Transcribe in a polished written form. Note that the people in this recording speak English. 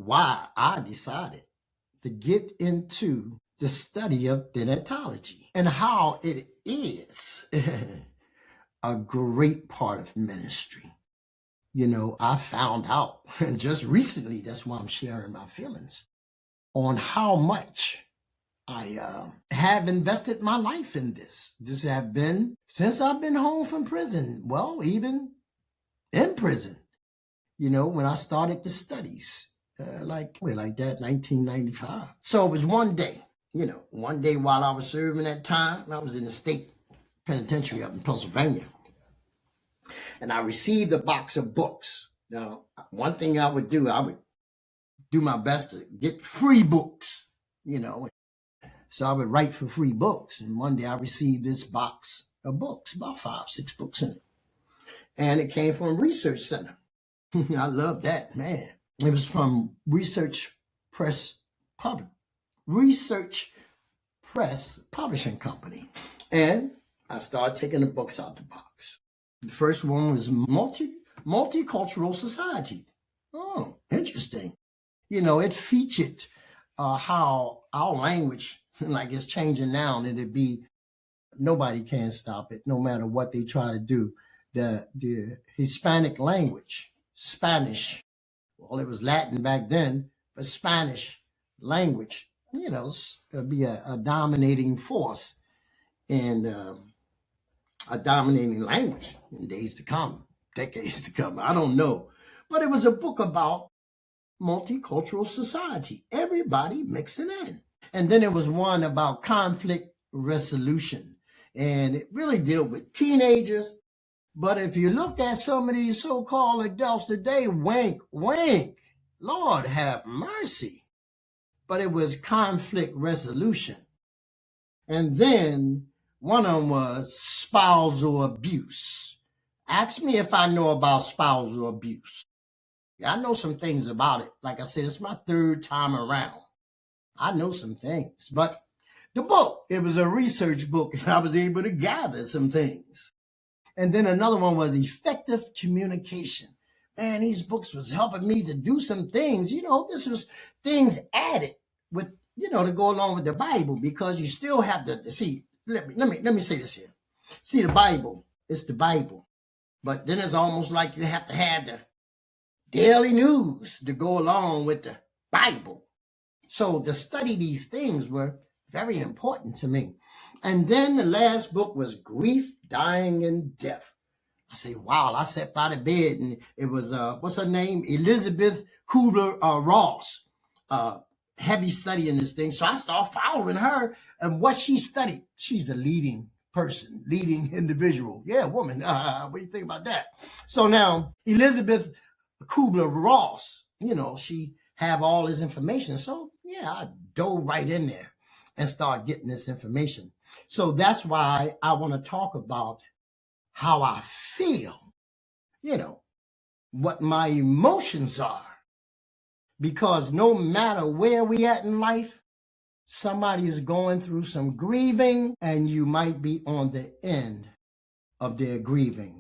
why I decided to get into the study of Dentatology and how it is a great part of ministry. You know, I found out, and just recently, that's why I'm sharing my feelings, on how much I have invested my life in this. This have been since I've been home from prison. Well, even in prison, you know, when I started the studies, like that, 1995. So it was one day, one day while I was serving that time, I was in the state penitentiary up in Pennsylvania, and I received a box of books. Now, one thing I would do my best to get free books, So I would write for free books. And one day I received this box of books, about 5, 6 books in it. And it came from a research center. I love that, man. It was from Research Press Publishing Company. And I started taking the books out the box. The first one was Multicultural Society. Oh, interesting. It featured how our language, like it's changing now, and it'd be, nobody can stop it, no matter what they try to do. The Hispanic language, Spanish, well, it was Latin back then, but Spanish language, it'd be a dominating force and a dominating language in days to come, decades to come. I don't know. But it was a book about multicultural society, everybody mixing in. And then there was one about conflict resolution, and it really dealt with teenagers. But if you look at some of these so-called adults today, wink, wink, Lord have mercy. But it was conflict resolution. And then one of them was spousal abuse. Ask me if I know about spousal abuse. I know some things about it. Like I said, it's my 3rd time around. I know some things. But the book, it was a research book, and I was able to gather some things. And then another one was effective communication. Man, these books was helping me to do some things. This was things added with, to go along with the Bible, because you still have to see. Let me say this here. See, the Bible, it's the Bible. But then it's almost like you have to have the daily news to go along with the Bible. So to study these things were very important to me. And then the last book was Grief, Dying, and Death. I say, wow, I sat by the bed, and it was, what's her name? Elizabeth Kubler-Ross. Heavy study in this thing. So I started following her and what she studied. She's a leading person, leading individual. Yeah, woman. What do you think about that? So now Elizabeth Kubler-Ross, she have all this information. So yeah, I dove right in there and start getting this information. So that's why I want to talk about how I feel, what my emotions are. Because no matter where we at in life, somebody is going through some grieving, and you might be on the end of their grieving.